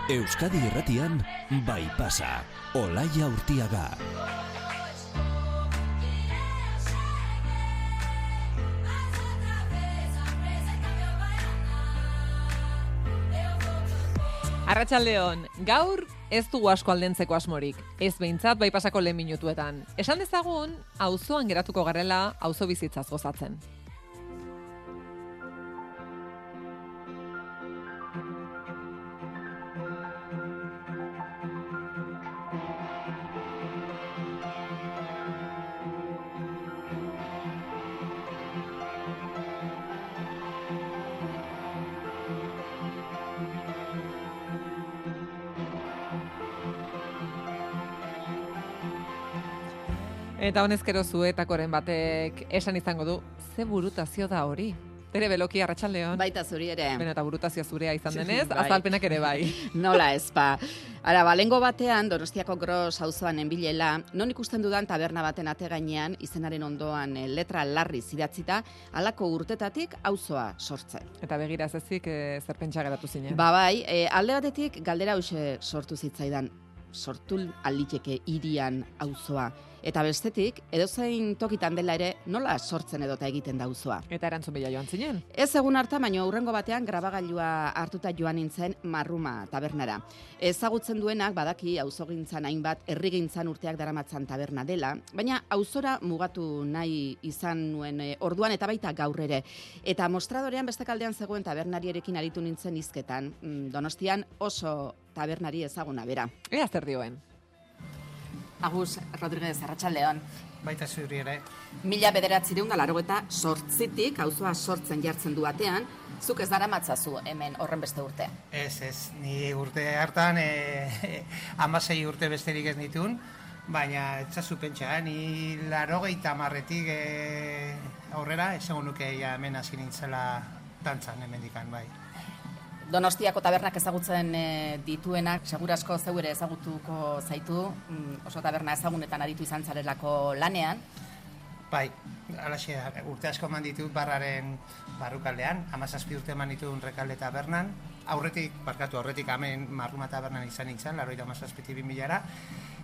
Euskadi Irratian, Bai Pasa, Olaia Urtiaga. Arratsaldeon, gaur ez dugu asko aldentzeko asmorik. Ez behintzat Bai Pasako lehen minutuetan. Esan dezagun, auzoan geratuko garela auzo bizitzaz gozatzen. Eta honezkero zuetakoren batek esan izango du, ze burutazio da hori? Tere Beloki, arratsaldeon. Baita zuri ere. Beno, eta burutazio zurea izan denez, azalpenak ere bai. Nola ez ba. Ara, balengo batean, Donostiako Gros auzoan enbilela, non ikusten dudan taberna baten ategainean, izenaren ondoan letra larri idatzita, halako urtetatik auzoa sortzen. Eta begira ez ezik, zer pentsa geratu zinen. Ba bai, alde batetik galdera hauxe sortu zitzaidan, sortu aliteke hirian auzoa. Eta bestetik, edozein tokitan dela ere, nola sortzen edota egiten da auzoa. Eta erantzun bila joan zinen. Ez egun harta, baina hurrengo batean grabagailua hartuta joan nintzen Marruma tabernara. Ezagutzen duenak badaki auzogintzan hainbat herrigintzan urteak daramatzan taberna dela, baina auzora mugatu nahi izan nuen orduan eta baita gaur ere. Eta mostradorean beste kaldean zegoen tabernarierekin aritu nintzen hizketan, Donostian oso tabernari ezaguna bera. Ea zer dioen. Agus Rodríguez, arratsaldeon. Baita zuri ere. 1988tik auzoa sortzen jartzen du batean, zuk ez daramatzazu hemen horren beste urte. Ez, ni urte hartan 16 urte besterik ez nitun, baina etzazu pentsa, ni 80tik aurrera, esango nuke ja hemen hasi nintzela dantzan hemendikan, bai. Donostiako tabernak ezagutzen dituenak, segurasko zeu ere ezagutuko zaitu, oso taberna ezagunetan aritu izan zarelako lanean. Bai, alaxe, urte asko eman ditut barraren barrukaldean, 17 urte eman ditut Rekalde tabernan, aurretik hemen Marruma tabernan izan nintzen, 97-2000-ara,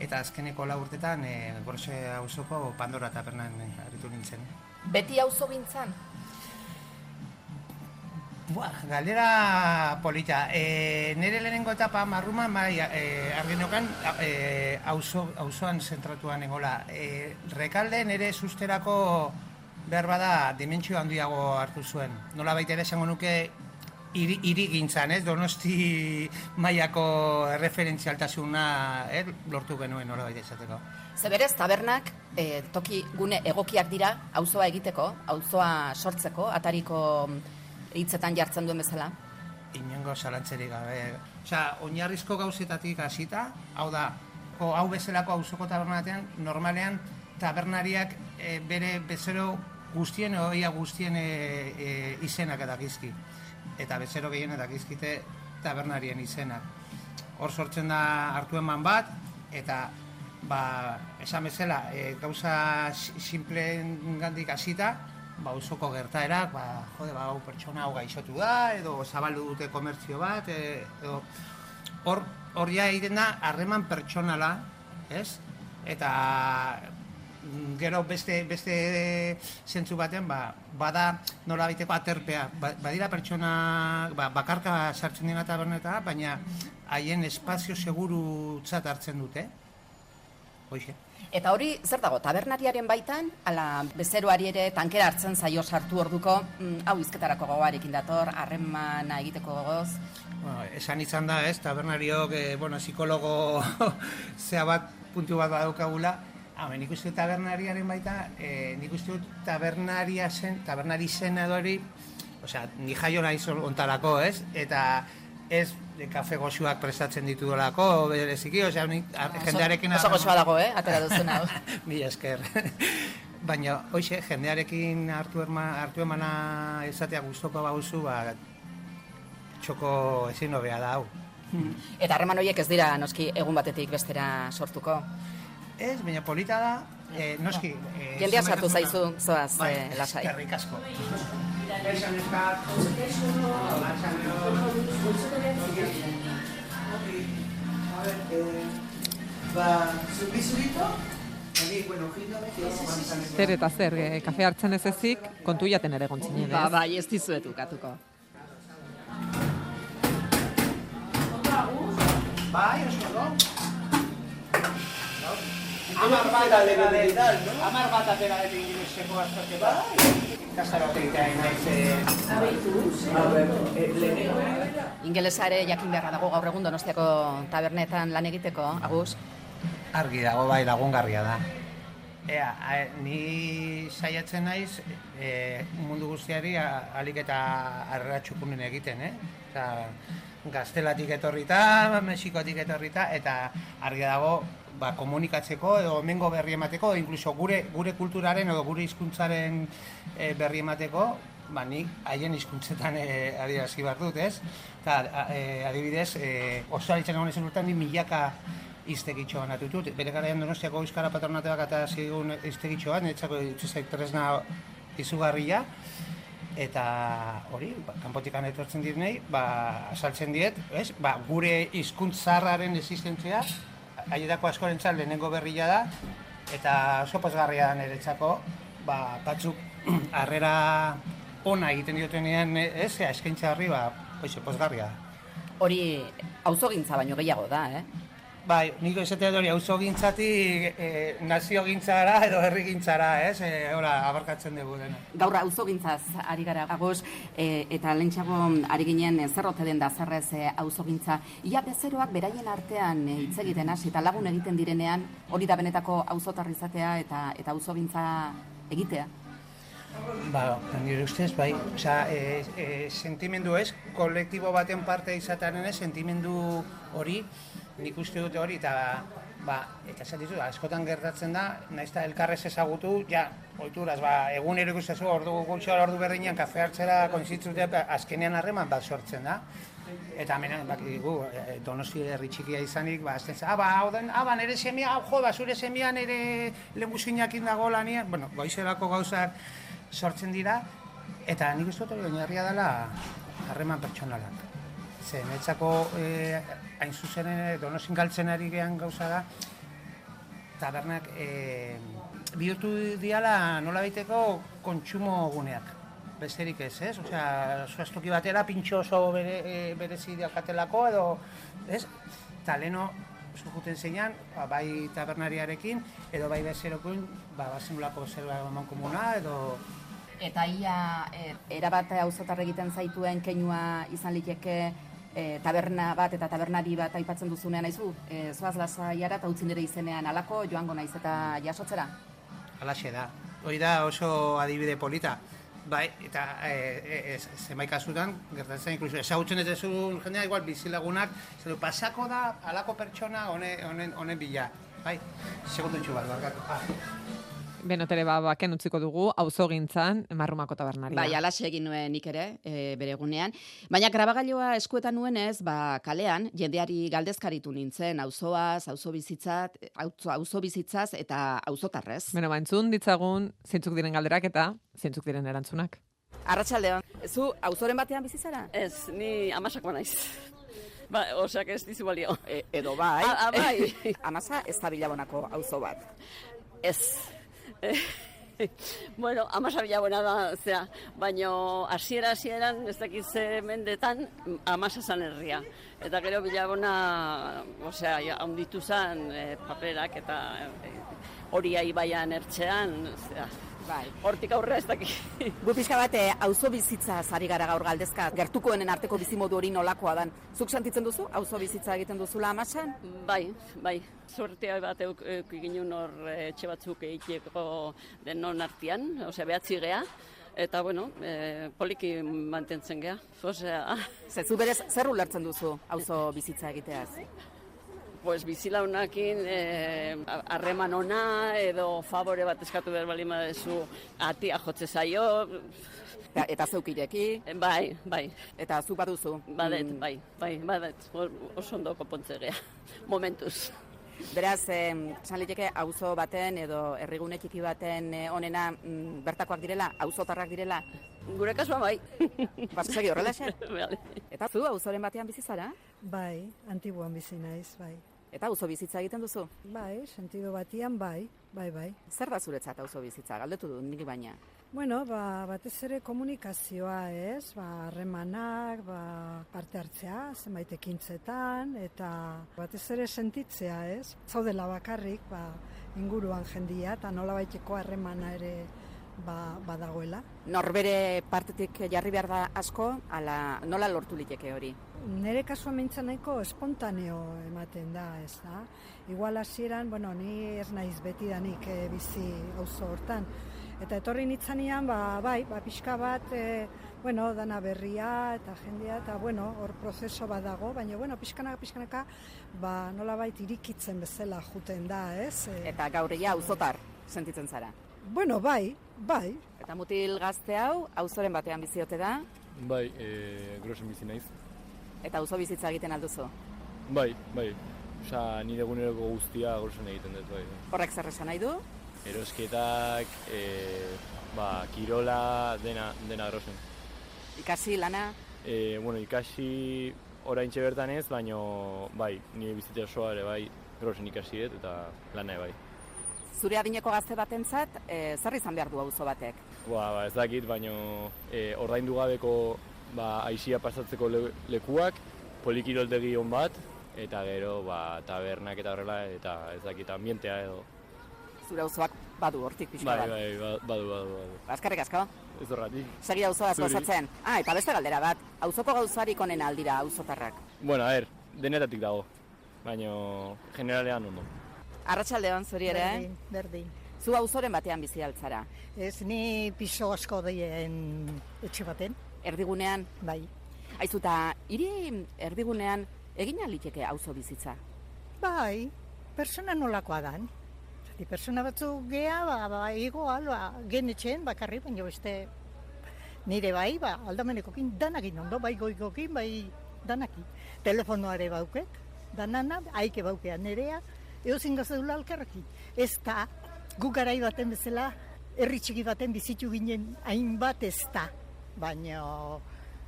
eta azkeneko 4 urtetan Gorse auzoko Pandora tabernan aritu nintzen. Beti auzo gintzan? Galdera polita. Nire lehenengo etapa Marruma arginokan auzoan zentratuan egola. Rekalde nire susterako behar bada dimentsio handiago hartu zuen. Nola baita ere esango nuke hiri gintzan, Donosti mailako erreferentzialtasuna lortu genuen nola baita esateko. Zeberez, tabernak toki gune egokiak dira auzoa egiteko, auzoa sortzeko, atariko hitzetan jartzen duen bezala? Inongo zalantzerik gabe. Osea, oinarrizko gauzetatik hasita, hau da, hau bezalako auzoko taberna batean, normalean tabernariak bere bezero guztien izenak dakizki. Eta bezero gehien dakizkite tabernarien izenak. Hor sortzen da hartu eman bat, eta esan bezala, gauza simpleengandik hasita, auzoko gertaerak, hau pertsona hau gaixotu da, edo zabaldu dute komertzio bat, edo hor ja egiten da harreman pertsonala, ez? Eta gero beste zentzu baten, bada nola baiteko aterpea, badira pertsona bakarka sartzen dira taberneta, baina haien espazio segurutzat hartzen dute, hoxe. Eta hori, zer dago, tabernariaren baitan, ala bezeroari ere tankera hartzen zaio sartu orduko, hau hizketarako gogoarekin dator, harremana egiteko gogoz? Esan izan da, tabernariok, psikologo zea bat, puntu bat badaukagula, nik uste dut tabernariaren baita, nik uste dut tabernari zen edo hori, ni jaio nahi ontarako, eta ez kafe goxuak prestatzen ditudolako, bereziki, jendearekin... Oso goxua dago, atera duzen hau. Mila esker. Baina, hoxe, jendearekin hartu emana izatea guztoko bauzu, txoko ezin hobea da hau. Eta harreman horiek ez dira, noski, egun batetik bestera sortuko? Ez, baina polita da, noski... Jendea sartu zaizu, zoaz, lasai. Eskerrik asko. Zubizurito? Bueno, Zer eta zer, kafe hartzen ez ezik, kontu jaten ere gontzinen, ez? Bai, ez dizuet ukatuko. Bai, oso Amar bat atera dut ingilizeko azterke bai. Kastarote egitean Ingelesa ere jakin beharra dago gaur egun Donostiako tabernetan lan egiteko, Agus? Argi dago bai, lagungarria da. Ni saiatzen naiz mundu guztiari alik eta harrera txukunen egiten, Gaztelatik etorrita, Mexikotik etorrita, eta argi dago komunikatzeko edo hemengo berri emateko, inkluso gure kulturaren edo gure hizkuntzaren berri emateko, nik haien hizkuntzetan adierazi behar dut, ez? Eta adibidez, Ostalitzen egon ezen urtean, ni milaka iztegitxo banatu ditut. Bere garaian Donostiako Euskara Patronateak eta zigun iztegitxo bat, niretzako dituzek tresna izugarria, eta hori, kanpotikan etortzen direnei, asaltzen diet, gure hizkuntz zaharraren existentzia, haietako askorentzat lehenengo berria da, eta oso pozgarria da niretzako, batzuk harrera ona egiten diotenean, eskaintza horri, pozgarria da. Hori auzogintza baino gehiago da, Bai, niko esatea hori auzogintzatik naziogintzara edo herrigintzara, abarkatzen dugu dena. Gaur auzogintzaz ari gara, Agus, eta lehentxeago ari ginen zerrote den da zerrez auzogintza. Ia bezeroak beraien artean hitz egiten hasi eta lagun egiten direnean, hori da benetako auzotar izatea eta auzogintza egitea? Nire ustez, bai, sentimendu kolektibo baten parte izatearen sentimendu hori, nik uste dute hori, eta esatizu, askotan gertatzen da, nahiz eta elkarrez ezagutu, ohituraz, egunero ikustezu, ordu berdinean kafe hartzera koinzitzute, azkenean harreman bat sortzen da. Eta hemen, Donosti herri txikia izanik, azten zen, nire semia, zure semia nire lenguzinakin dago lanian, goizelako gauzak sortzen dira, eta nik uste dut hori oinarria dela harreman pertsonalak. Niretzako hain zuzen Donostin galtzen ari gehan gauza da, tabernak bihurtu diala nola baiteko kontsumo guneak. Besterik ez, zoaztoki batera pintxo oso berezi diakatelako edo, eta leheno juten zeinan, bai tabernariarekin, edo bai bezerokin, bazenulako zerba eman komuna, edo... Eta ia, erabat auzotar egiten zaituen keinua izan liteke taberna bat eta tabernari bat aipatzen duzunean aizu, zoaz lasaiara eta utzin ere izenean alako joango naiz eta jasotzera? Halaxe da, hori da oso adibide polita. Bai, eta zenbait kasutan, gertatzen inkluso, ezagutzen ez dezun jendea, igual bizilagunak, pasako da halako pertsona honen bila. Bai, segundotxu bat, barkatu. Benotere baken utziko dugu, auzogintzan Marrumako tabernaria. Bai, alaxe egin nuen nik ere, bere egunean. Baina grabagailoa eskuetan nuenez, kalean, jendeari galdezkaritu nintzen, auzoaz, auzo bizitzaz eta auzotarrez. Entzun ditzagun, zeintzuk diren galderak eta zeintzuk diren erantzunak. Arratsaldeon, zu auzoren batean bizi zara? Ez, ni Amasakoa naiz. Oseak ez dizu balio. Edo bai. Bai. Amasa ez da Bilabonako auzo bat. Ez. Bueno, Amasa Bilabona da, baina hasieran ez dakiz mendetan Amasa zan herria. Eta gero Bilabona, handitu zan paperak eta hori ibaian ertzean, Bai. Hortik aurrera ez dakit. Gu pixka bat, auzo bizitza ari gara gaur galdezka. Gertukoenen arteko bizimodu hori nolakoa dan. Zuk sentitzen duzu, auzo bizitza egiten duzula Amasan? Bai. Sortea bat egin hor etxe batzuk egiteko denon artean, behatzi gea. Eta, poliki mantentzen gea. Zu berez, zer ulertzen duzu auzo bizitza egiteaz? Bizilaunakin harreman ona edo favore bat eskatu behar bali madezu atia jotze zaio. Eta zeukileki? Bai. Eta zu baduzu? Badet, oso ondo konpontze gea, momentuz. Beraz, esan liteke auzo baten edo herrigune txiki baten onena bertakoak direla, auzotarrak direla? Gure kasuan bai. Segi horrela xe. Vale. Eta zu auzoren batean bizi zara? Bai, antiguan bizi naiz, bai. Eta auzo bizitza egiten duzu? Bai, sentido batian bai. Zer da zuretzat auzo bizitza? Galdetu dut nik baina. Bueno, batez ere komunikazioa, ez? Harremanak, parte hartzea, zenbait ekintzetan, eta batez ere sentitzea, ez? Zaudela bakarrik, inguruan jendia, eta nolabaiteko harremana ere badagoela. Norbere partetik jarri behar da asko, ala nola lortu liteke hori? Nere kasuan mintzen nahiko espontaneo ematen da, ez da? Igual hasieran, ni ez naiz betidanik bizi auzo hortan. Eta etorri nitzanean, pixka bat, dana berria eta jendea, eta hor prozeso bat dago, baina pixkanaka, nolabait irikitzen bezala juten da, ez? Eta gaur auzotar sentitzen zara? Bueno, bai. Eta mutil gazte hau, auzoren batean biziote da? Bai, grosen bizi naiz. Eta auzo bizitza egiten alduzu? Bai. Osa, nire eguneroko guztia grosen egiten dut, bai. Horrek zer esan nahi du? Erosketak, kirola, dena grosen. Ikasi, lana? Ikasi oraintxe bertan ez, baina bai, nire bizitza osoa ere bai, grosen ikasi dut eta lana bai. Zure adineko gazte batentzat, zer izan behar du auzo batek? Ez dakit, baina ordaindu gabeko aisia pasatzeko lekuak, polikiroltegi on bat, eta gero tabernak eta horrela, eta ez dakit, ambientea edo. Zure auzoak badu hortik pixka bat? Bai, badu. Eskerrik asko? Ez horretik. Segi auzoa gozatzen. Eta beste galdera bat, auzoko gauzarik onena aldira auzotarrak? Denetatik dago, baina generalean ondo. Arratsaldeon zuri ere? Berdin. Zu auzoren batean bizi altzara? Ez ni piso asko dien etxe baten. Erdigunean? Bai. Aizu, eta hiri erdigunean egin aliteke auzo bizitza? Bai, persona nolakoa dan. Persona batzuk gea, igual, genetxen bakarri, baina beste nire bai, aldamenekokin danakin ondo, bai goikokin, bai danakin. Telefonoare bauket, danana, haike baukean nerea, eozin gazadula alkarrekin. Ez da, gu garai baten bezala, herri txiki baten bizitu ginen hainbat ez da. Baina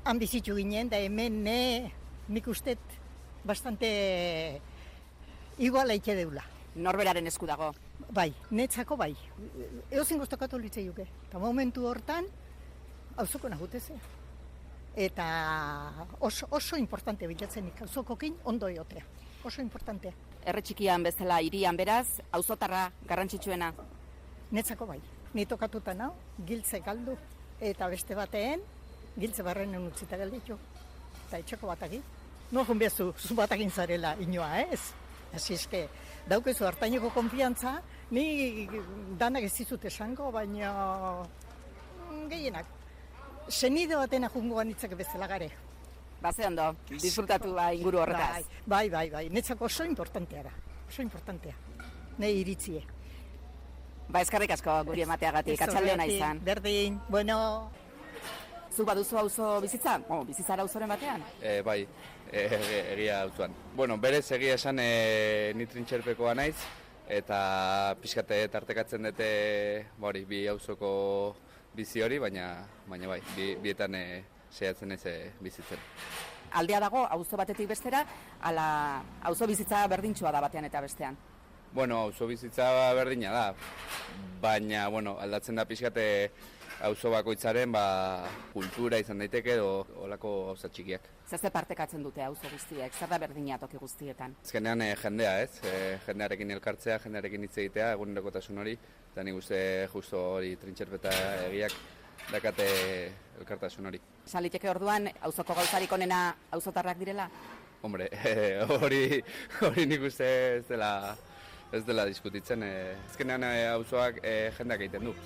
han bizitu ginen, da hemen nik ustet bastante iguala ike deula. Norberaren esku dago? Bai, netzako bai. Eozin goztokatu litzei duke. Eta momentu hortan, auzoko nagutezea. Eta oso importante bilatzenik, auzokokin ondo egotea. Oso importantea. Herri txikian bezala hirian beraz, auzotarra garrantzitsuena? Netzako bai. Ni tokatuta nau, giltze galdu. Eta beste bateen, giltze barrenen utzita galditu. Eta etxeko bataki. No junbiazu, zu batakin zarela inoa, ez? Asi eske, daukezu hartaineko konfiantza, ni danak ez dizut esango, baina gehienak. Senide baten ajungoan hitzak bezala gare. Baze ondo, disfrutatu inguru horretaz. Bai, netzako oso importantea da. Oso importantea. Nei iritzie. Eskerrik asko guri emateagatik, atxalde hona izan. Berdin, bueno. Zu baduzu auzo bizitza? Bizitzara auzoren batean? Bai, egia auzoan. Berez egia esan ni trintxerpekoa naiz, eta pixkate tartekatzen dute bi auzoko bizi hori, baina bai, bietan saiatzen ez bizitzen. Aldea dago auzo batetik bestera, ala auzo bizitza berdintxoa da batean eta bestean? Auzo bizitza berdina da, baina aldatzen da pixkate auzo bakoitzaren kultura izan daiteke edo olako gauza txikiak. Zer partekatzen dute auzo guztiek? Zer da berdina toki guztietan? Azkenean jendea, ez? Jendearekin elkartzea, jendearekin hitz egitea, egunerokotasun hori, eta nik uste justo hori trintxerpeta egiak dakate elkartasun hori. Saliteke orduan, auzoko gauzarik onena auzotarrak direla? Hombre, hori nik uste ez dela diskutitzen. Azkenean auzoak jendeak egiten du.